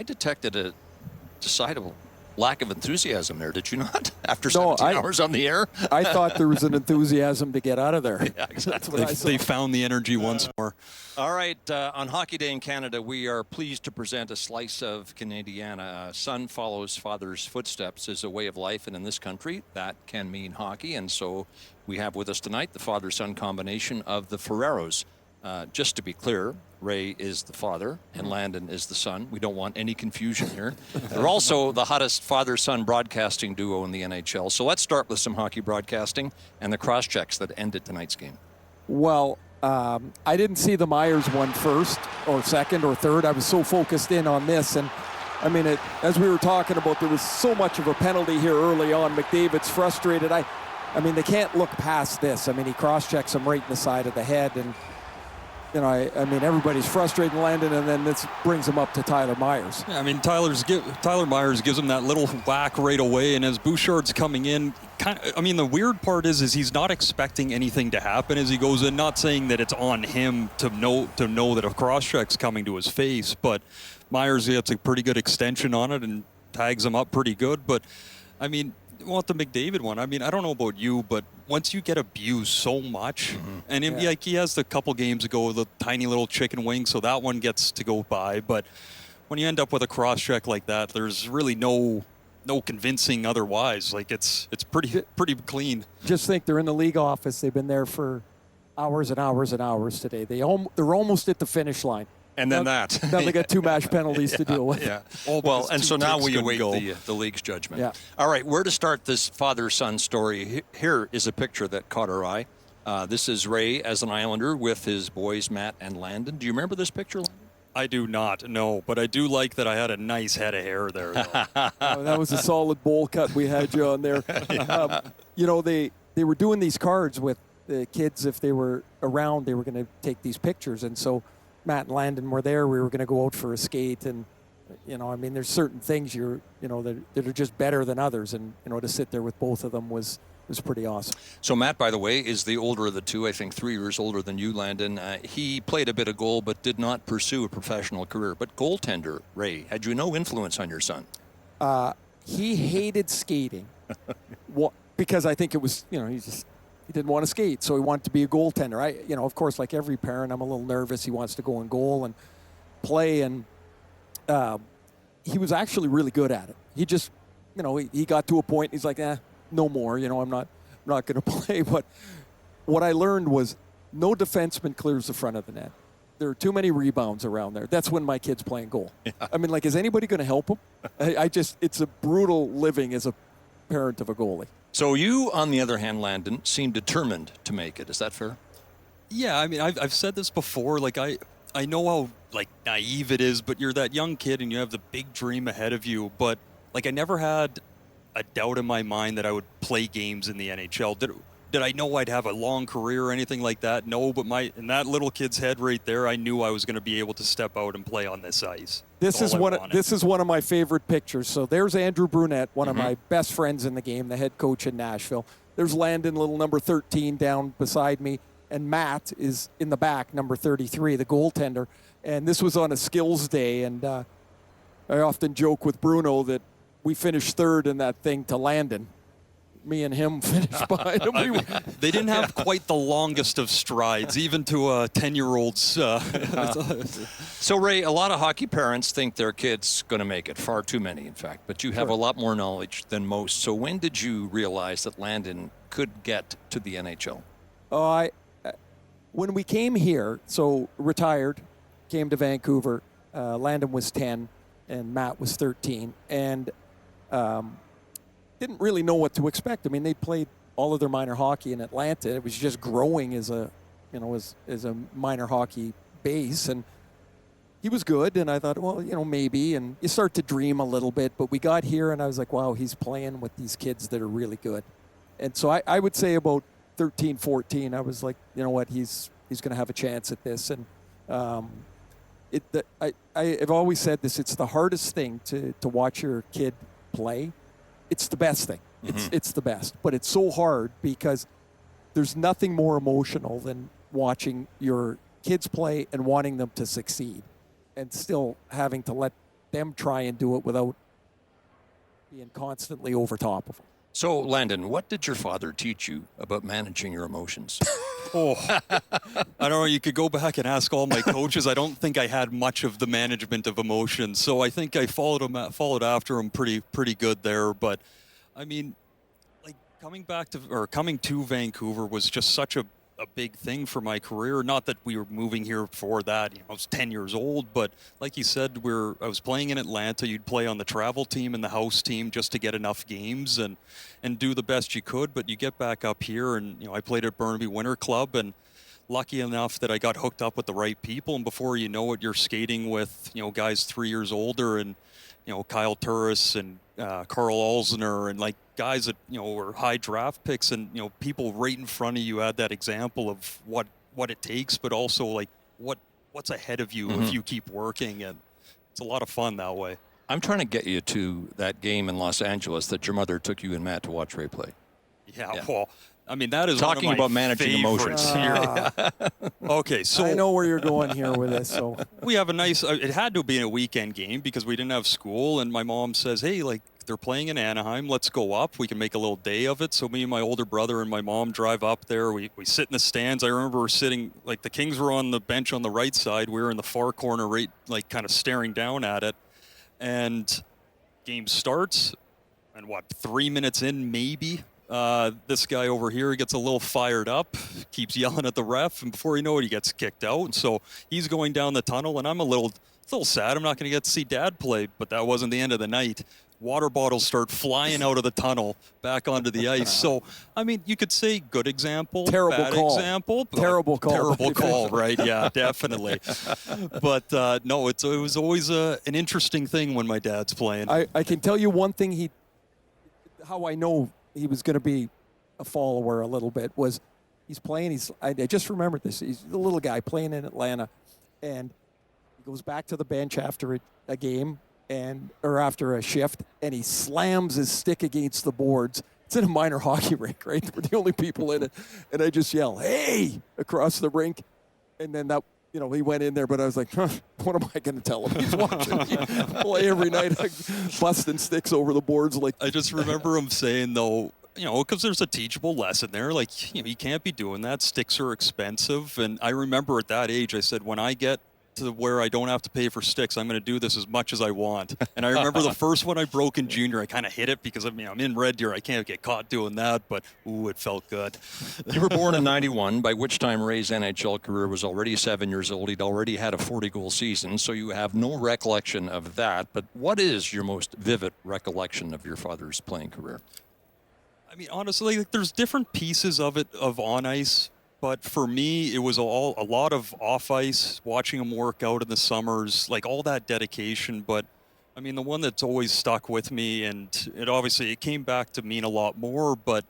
I detected a decidable lack of enthusiasm there, did you not? After 17 hours on the air? I thought there was an enthusiasm to get out of there. Yeah, exactly. They found the energy once more. All right, on Hockey Day in Canada, we are pleased to present a slice of Canadiana. Son follows father's footsteps as a way of life, and in this country, that can mean hockey. And so we have with us tonight the father-son combination of the Ferraros. Just to be clear, Ray is the father and Landon is the son. We don't want any confusion here. They're also the hottest father-son broadcasting duo in the NHL. So let's start with some hockey broadcasting and the cross-checks that ended tonight's game. Well, I didn't see the Myers one first or second or third. I was so focused in on this. And, I mean, as we were talking about, there was so much of a penalty here early on. McDavid's frustrated. I mean, they can't look past this. I mean, he cross-checks him right in the side of the head. And, you know, I mean, everybody's frustrating Landon, and then this brings him up to Tyler Myers. Yeah, I mean, Tyler Myers gives him that little whack right away, and as Bouchard's coming in, the weird part is he's not expecting anything to happen as he goes in. Not saying that it's on him to know that a cross-check's coming to his face, but Myers gets a pretty good extension on it and tags him up pretty good. But, I mean, the McDavid one, I mean, I don't know about you, but once you get abused so much, and like he has the couple games ago, the tiny little chicken wing, so that one gets to go by. But when you end up with a cross-check like that, there's really no convincing otherwise. Like it's pretty clean. Just think they're in the league office. They've been there for hours and hours and hours today. They're almost at the finish line. And then now they got two match penalties to deal with. Yeah. Well, and so now we await the league's judgment. Yeah. All right, where to start this father-son story? Here is a picture that caught our eye. This is Ray as an Islander with his boys, Matt and Landon. Do you remember this picture, Landon? I do not, no, but I do like that I had a nice head of hair there. That was a solid bowl cut we had you on there. You know, they were doing these cards with the kids. If they were around, they were going to take these pictures. And so Matt and Landon were there. We were going to go out for a skate. And, you know, I mean, there's certain things that are just better than others. And, you know, to sit there with both of them was pretty awesome. So Matt, by the way, is the older of the two, I think 3 years older than you, Landon. He played a bit of goal but did not pursue a professional career. But goaltender, Ray, had you no influence on your son? He hated skating because I think it was, you know, he didn't want to skate, so he wanted to be a goaltender. You know, of course, like every parent, I'm a little nervous. He wants to go in goal and play, and he was actually really good at it. He just, you know, he got to a point, he's like, no more, you know, I'm not going to play. But what I learned was no defenseman clears the front of the net. There are too many rebounds around there. That's when my kid's playing goal. Yeah. I mean, like, is anybody going to help him? It's a brutal living as a parent of a goalie. So you, on the other hand, Landon, seem determined to make it. Is that fair? Yeah, I mean, I've said this before. Like, I know how, like, naive it is, but you're that young kid and you have the big dream ahead of you. But, like, I never had a doubt in my mind that I would play games in the NHL. Did I know I'd have a long career or anything like that? No, but in that little kid's head right there, I knew I was going to be able to step out and play on this ice. This is one of my favorite pictures. So there's Andrew Brunette, one of my best friends in the game, the head coach in Nashville. There's Landon, little number 13, down beside me, and Matt is in the back, number 33, the goaltender. And this was on a skills day, and I often joke with Bruno that we finished third in that thing to Landon. Me and him finished behind him. They didn't have quite the longest of strides, even to a 10-year-old's. So, Ray, a lot of hockey parents think their kid's going to make it, far too many, in fact. But you have a lot more knowledge than most. So when did you realize that Landon could get to the NHL? When we came here, so retired, came to Vancouver, Landon was 10 and Matt was 13. And didn't really know what to expect. I mean, they played all of their minor hockey in Atlanta. It was just growing as a minor hockey base, and he was good. And I thought, well, you know, maybe. And you start to dream a little bit. But we got here, and I was like, wow, he's playing with these kids that are really good. And so I would say about 13, 14, I was like, you know what, he's going to have a chance at this. And I've always said this: it's the hardest thing to watch your kid play. It's the best thing. It's the best. But it's so hard because there's nothing more emotional than watching your kids play and wanting them to succeed and still having to let them try and do it without being constantly over top of them. So, Landon, what did your father teach you about managing your emotions? Oh, I don't know. You could go back and ask all my coaches. I don't think I had much of the management of emotions, so I think I followed after him pretty good there. But I mean, like coming to Vancouver was just such a big thing for my career. Not that we were moving here for that. I was 10 years old, but like you said, I was playing in Atlanta. You'd play on the travel team and the house team just to get enough games and do the best you could. But you get back up here, and I played at Burnaby Winter Club, and lucky enough that I got hooked up with the right people. And before you know it, you're skating with guys 3 years older, and Kyle Turris and Carl Alzner, and like guys that were high draft picks, and people right in front of you had that example of what it takes, but also like what's ahead of you if you keep working, and it's a lot of fun that way. I'm trying to get you to that game in Los Angeles that your mother took you and Matt to watch Ray play. Yeah. Well, I mean, that is talking one of my about managing emotions here. Okay, so I know where you're going here with this. So we have a nice. It had to be a weekend game because we didn't have school, and my mom says, "Hey, like they're playing in Anaheim. Let's go up. We can make a little day of it." So me and my older brother and my mom drive up there. We sit in the stands. I remember sitting like the Kings were on the bench on the right side. We were in the far corner, right, like kind of staring down at it. And game starts, and 3 minutes in maybe. This guy over here gets a little fired up, keeps yelling at the ref, and before you know it, he gets kicked out. And so he's going down the tunnel, and I'm a little sad. I'm not going to get to see Dad play, but that wasn't the end of the night. Water bottles start flying out of the tunnel back onto the ice. So, I mean, you could say good example, Terrible bad call. example. Terrible call. Terrible call, right? Yeah, definitely. But, no, it was always an interesting thing when my dad's playing. I can tell you one thing how I know he was going to be a follower a little bit was he's playing. I just remembered this. He's the little guy playing in Atlanta, and he goes back to the bench after a game or after a shift, and he slams his stick against the boards. It's in a minor hockey rink, right? We're the only people in it, and I just yell, "Hey!" across the rink, and then that. He went in there, but I was like, what am I going to tell him? He's watching me play every night, busting sticks over the boards. I just remember him saying, though, because there's a teachable lesson there. Like, you can't be doing that. Sticks are expensive. And I remember at that age, I said, when I get to where I don't have to pay for sticks, I'm going to do this as much as I want. And I remember the first one I broke in junior, I kind of hit it because I'm in Red Deer. I can't get caught doing that, but it felt good. You were born in 91, by which time Ray's NHL career was already 7 years old. He'd already had a 40-goal season, so you have no recollection of that. But what is your most vivid recollection of your father's playing career? I mean, honestly, there's different pieces of it of on ice. But for me, it was a lot of off ice, watching him work out in the summers, like all that dedication. But I mean, the one that's always stuck with me, and it came back to mean a lot more. But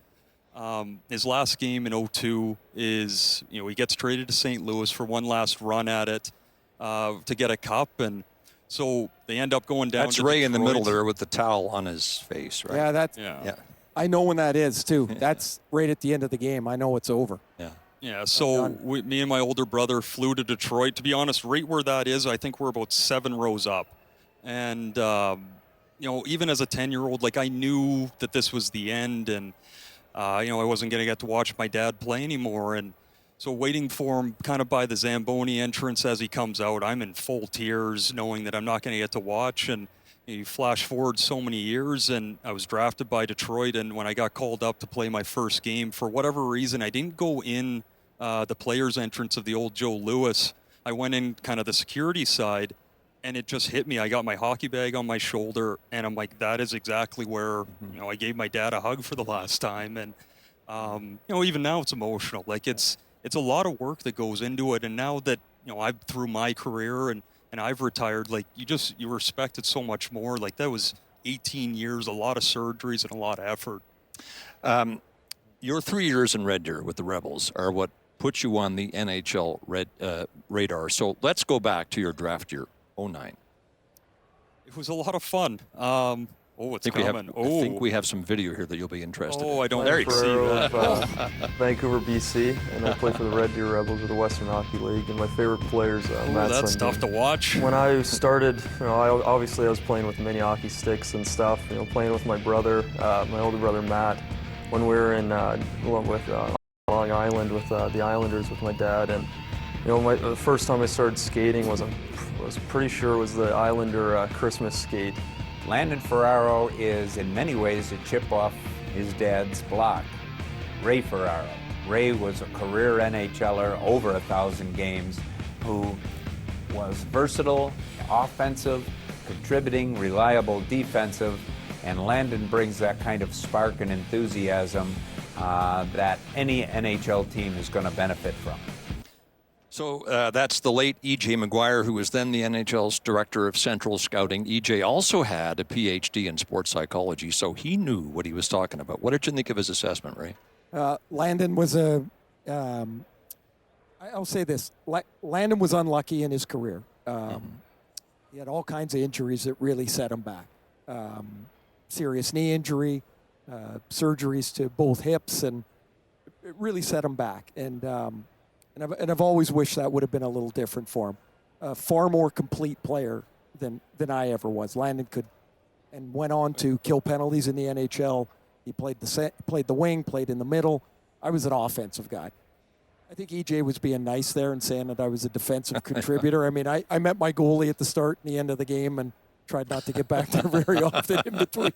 his last game in 2002 is, he gets traded to St. Louis for one last run at it to get a cup, and so they end up going down. That's to Ray Detroit. in the middle there with the towel on his face, right? Yeah. I know when that is too. That's right at the end of the game. I know it's over. Yeah, so me and my older brother flew to Detroit. To be honest, right where that is, I think we're about 7 rows up. And, even as a 10-year-old, like I knew that this was the end, and, I wasn't going to get to watch my dad play anymore. And so waiting for him kind of by the Zamboni entrance as he comes out, I'm in full tears knowing that I'm not going to get to watch. And you flash forward so many years, and I was drafted by Detroit, and when I got called up to play my first game, for whatever reason, I didn't go in the player's entrance of the old Joe Louis. I went in kind of the security side, and it just hit me. I got my hockey bag on my shoulder, and I'm like, that is exactly where, I gave my dad a hug for the last time. And, even now it's emotional. Like it's a lot of work that goes into it. And now that, I'm through my career and I've retired, like you respect it so much more. Like that was 18 years, a lot of surgeries and a lot of effort. Your 3 years in Red Deer with the Rebels are what put you on the NHL radar. So let's go back to your draft year, 2009. It was a lot of fun. Oh, it's I coming. I think we have some video here that you'll be interested in. Oh, I don't There you go. see that. Vancouver, BC, and I play for the Red Deer Rebels of the Western Hockey League. And my favorite players, Oh, Matt that's Sundin. tough to watch. When I started, I was playing with mini hockey sticks and stuff. Playing with my brother, my older brother Matt, when we were in Long Island with the Islanders with my dad. And the first time I started skating was pretty sure it was the Islander Christmas skate. Landon Ferraro is in many ways a chip off his dad's block, Ray Ferraro. Ray was a career NHLer, over 1,000 games, who was versatile, offensive, contributing, reliable, defensive, and Landon brings that kind of spark and enthusiasm that any NHL team is going to benefit from. So that's the late E.J. McGuire, who was then the NHL's director of central scouting. E.J. also had a PhD in sports psychology, so he knew what he was talking about. What did you think of his assessment, Ray? Landon was I'll say this, Landon was unlucky in his career. He had all kinds of injuries that really set him back. Serious knee injury, surgeries to both hips, and it really set him back. And I've always wished that would have been a little different for him. A far more complete player than I ever was. Landon could, and went on to kill penalties in the NHL. He played the wing, played in the middle. I was an offensive guy. I think EJ was being nice there and saying that I was a defensive contributor. I mean, I met my goalie at the start and the end of the game and tried not to get back there very often in between.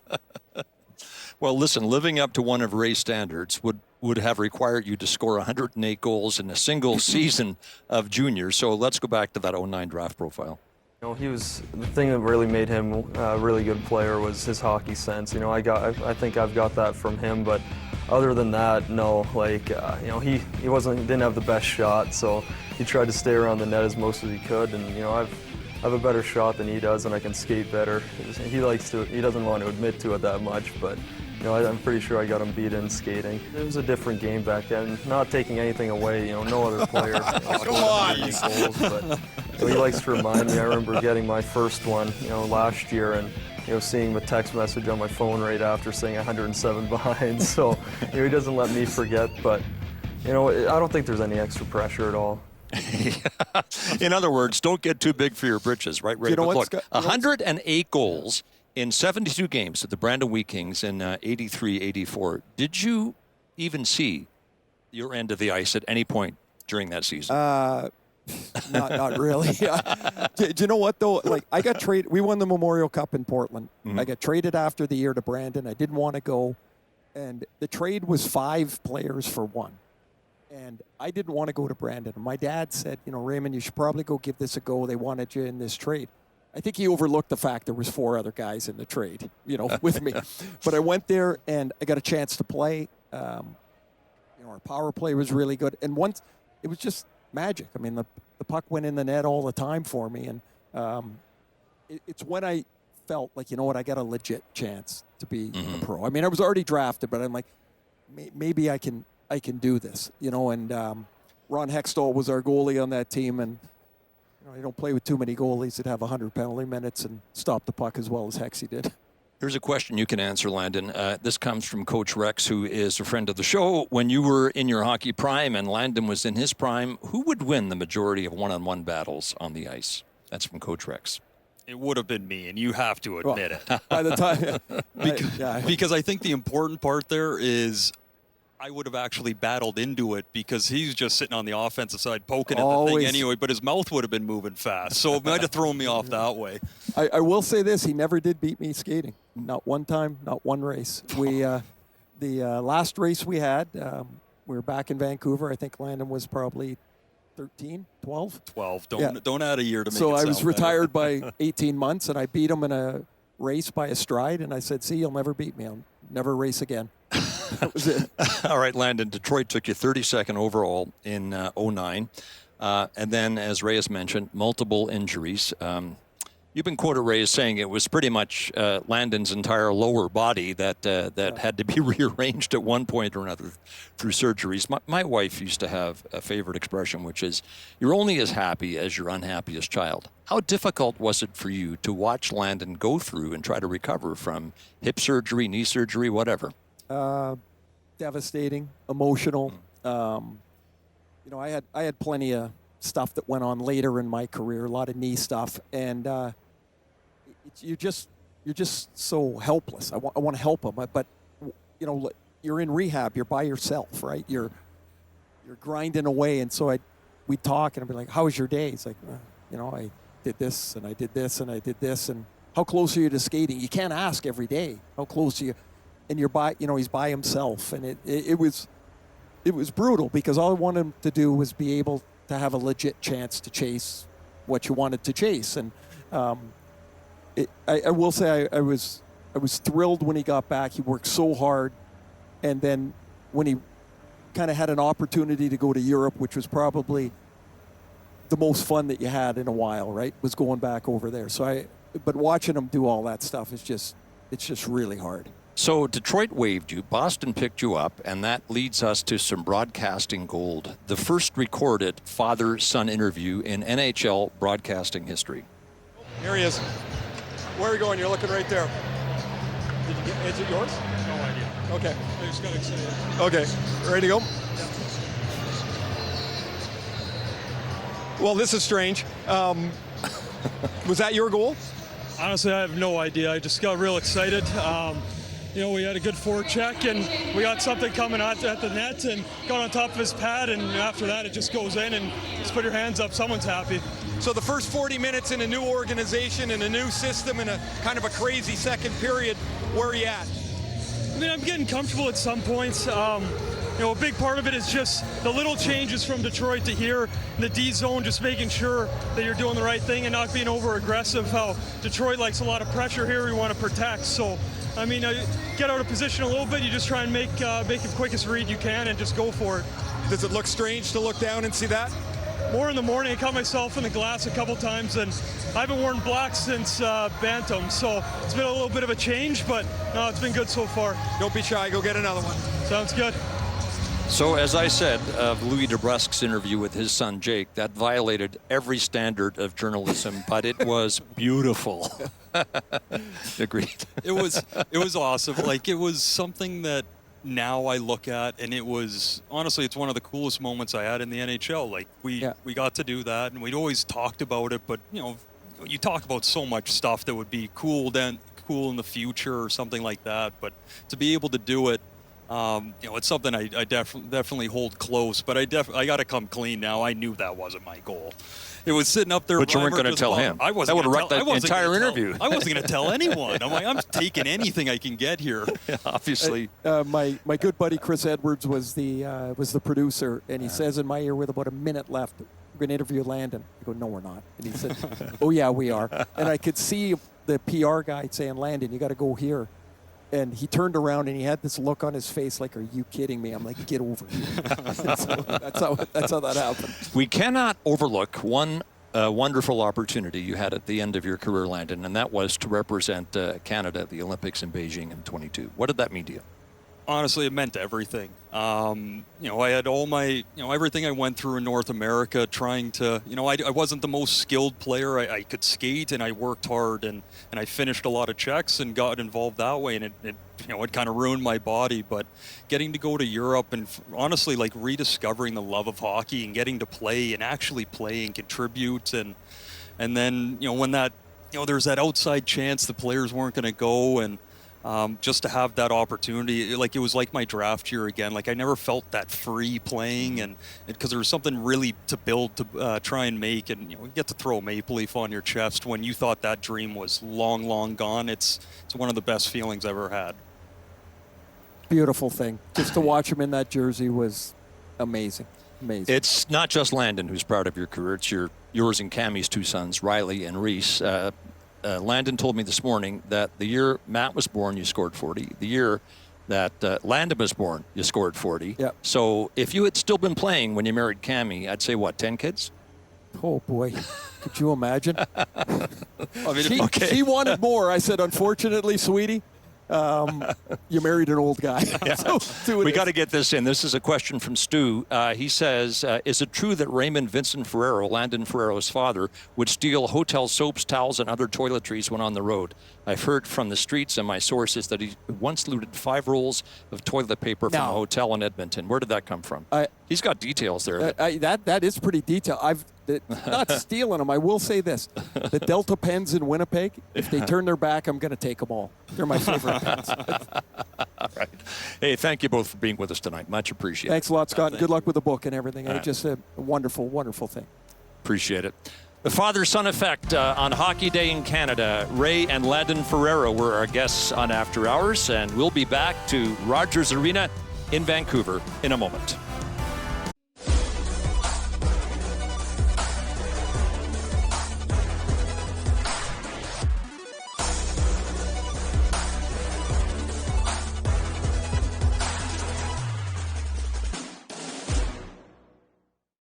Well, listen, living up to one of Ray's standards would have required you to score 108 goals in a single season of junior. So let's go back to that 09 draft profile. He was, the thing that really made him a really good player was his hockey sense. I think I've got that from him, but other than that, no. He didn't have the best shot, so he tried to stay around the net as most as he could. And I have a better shot than he does, and I can skate better. He doesn't want to admit to it that much, but I'm pretty sure I got him beat in skating. It was a different game back then. Not taking anything away, no other player scored goals, but he likes to remind me. I remember getting my first one, last year, and seeing the text message on my phone right after saying 107 behind. So he doesn't let me forget, but I don't think there's any extra pressure at all. In other words, don't get too big for your britches, right, Ray? But look, 108 goals in 72 games at the Brandon Wheat Kings in 83-84. Did you even see your end of the ice at any point during that season? Not really. Do you know what, though? I got traded. We won the Memorial Cup in Portland. Mm-hmm. I got traded after the year to Brandon. I didn't want to go. And the trade was 5 players for 1. And I didn't want to go to Brandon. And my dad said, Raymond, you should probably go give this a go. They wanted you in this trade. I think he overlooked the fact there was 4 other guys in the trade, with me. But I went there and I got a chance to play. Our power play was really good. And once it was just magic. I mean, the puck went in the net all the time for me. And it's when I felt like, I got a legit chance to be a pro. I mean, I was already drafted, but I'm like, maybe I can do this, and Ron Hextall was our goalie on that team, and you don't play with too many goalies that have 100 penalty minutes and stop the puck as well as Hexy did. Here's a question you can answer, Landon. This comes from Coach Rex, who is a friend of the show. When you were in your hockey prime and Landon was in his prime, who would win the majority of one-on-one battles on the ice? That's from Coach Rex. It would have been me, and you have to admit it. By the time, because I think the important part there is I would have actually battled into it because he's just sitting on the offensive side poking at the thing anyway, but his mouth would have been moving fast. So it might have thrown me off that way. I will say this, he never did beat me skating. Not one time, not one race. We the last race we had, we were back in Vancouver. I think Landon was probably 13, 12? 12. Don't add a year to make it So I was sound retired by 18 months, and I beat him in a race by a stride, and I said, see, you'll never beat me. I'll never race again. That was it. All right, Landon, Detroit took you 32nd overall in 09. And then, as Ray has mentioned, multiple injuries. You've been quoted, Ray, as saying it was pretty much Landon's entire lower body that had to be rearranged at one point or another through surgeries. My wife used to have a favorite expression, which is, "You're only as happy as your unhappiest child." How difficult was it for you to watch Landon go through and try to recover from hip surgery, knee surgery, whatever? Devastating, emotional. I had plenty of stuff that went on later in my career, a lot of knee stuff, and you're just so helpless. I want to help him, but you're in rehab, you're by yourself, right? You're grinding away, and so we'd talk, and I'd be like, "How was your day?" He's like, "I did this, and I did this, and I did this." And how close are you to skating? You can't ask every day. How close are you? And he's by himself, and it was brutal, because all I wanted him to do was be able to have a legit chance to chase what you wanted to chase. And I will say I was thrilled when he got back. He worked so hard, and then when he kind of had an opportunity to go to Europe, which was probably the most fun that you had in a while, right? Was going back over there. But watching him do all that stuff it's just really hard. So Detroit waived you, Boston picked you up, and that leads us to some broadcasting gold. The first recorded father-son interview in NHL broadcasting history. Here he is. Where are you going? You're looking right there. Is it yours? No idea. Okay. I just got excited. Okay. Ready to go? Well, this is strange. Was that your goal? Honestly, I have no idea. I just got real excited. We had a good forecheck, and we got something coming at the net and got on top of his pad, and after that it just goes in, and just put your hands up. Someone's happy. So the first 40 minutes in a new organization, in a new system, in a kind of a crazy second period, where are you at? I mean, I'm getting comfortable at some points. A big part of it is just the little changes from Detroit to here in the D zone, just making sure that you're doing the right thing and not being over aggressive. How Detroit likes a lot of pressure here, we want to protect. So, get out of position a little bit. You just try and make the quickest read you can and just go for it. Does it look strange to look down and see that? More in the morning. I caught myself in the glass a couple times, and I haven't worn black since Bantam, so it's been a little bit of a change, but no, it's been good so far. Don't be shy. Go get another one. Sounds good. So, as I said of Louis DeBrusque's interview with his son Jake, that violated every standard of journalism, but it was beautiful. Agreed. It was awesome. Like, it was something that now I look at, and it was, honestly, it's one of the coolest moments I had in the NHL. Like, we got to do that, and we'd always talked about it, but, you talk about so much stuff that would be cool in the future or something like that, but to be able to do it, it's something I definitely hold close, but I got to come clean now. I knew that wasn't my goal. It was sitting up there. But you weren't going to tell him. I wasn't. That would have wrecked the entire interview. I wasn't going to tell anyone. I'm like, I'm taking anything I can get here. Yeah, obviously. My good buddy Chris Edwards was the producer, and he says in my ear, with about a minute left, "We're going to interview Landon." I go, "No, we're not." And he said, "Oh yeah, we are." And I could see the PR guy saying, "Landon, you got to go here." And he turned around and he had this look on his face like, "Are you kidding me?" I'm like, "Get over here." So that's how that happened. We cannot overlook one wonderful opportunity you had at the end of your career, Landon, and that was to represent Canada at the Olympics in Beijing in 22. What did that mean to you? Honestly, it meant everything. I had all my, everything I went through in North America trying to, I wasn't the most skilled player. I could skate and I worked hard and I finished a lot of checks and got involved that way. And it kind of ruined my body. But getting to go to Europe and honestly, like rediscovering the love of hockey and getting to play and actually play and contribute. And then, when that, there's that outside chance the players weren't going to go, and just to have that opportunity, like it was like my draft year again. Like I never felt that free playing, and because there was something really to build, to try and make, and you get to throw a maple leaf on your chest when you thought that dream was long gone. It's one of the best feelings I've ever had. Beautiful thing. Just to watch him in that jersey was amazing. Amazing. It's not just Landon who's proud of your career. It's yours and Cammie's two sons, Riley and Reese. Landon told me this morning that the year Matt was born, you scored 40. The year that Landon was born, you scored 40. Yep. So if you had still been playing when you married Cammie, I'd say, 10 kids? Oh, boy. Could you imagine? I mean, She wanted more. I said, unfortunately, sweetie, you married an old guy. So, we got to get this in. This is a question from Stu. He says, is it true that Raymond Vincent Ferraro, Landon Ferraro's father, would steal hotel soaps, towels, and other toiletries when on the road? I've heard from the streets and my sources that he once looted 5 rolls of toilet paper from a hotel in Edmonton. Where did that come from? He's got details there. That is pretty detailed. Not stealing them. I will say this. The Delta pens in Winnipeg, if they turn their back, I'm going to take them all. They're my favorite pens. All right. Hey, thank you both for being with us tonight. Much appreciated. Thanks a lot, Scott. Good luck with the book and everything. It's just a wonderful, wonderful thing. Appreciate it. The father-son effect on Hockey Day in Canada. Ray and Landon Ferraro were our guests on After Hours, and we'll be back to Rogers Arena in Vancouver in a moment.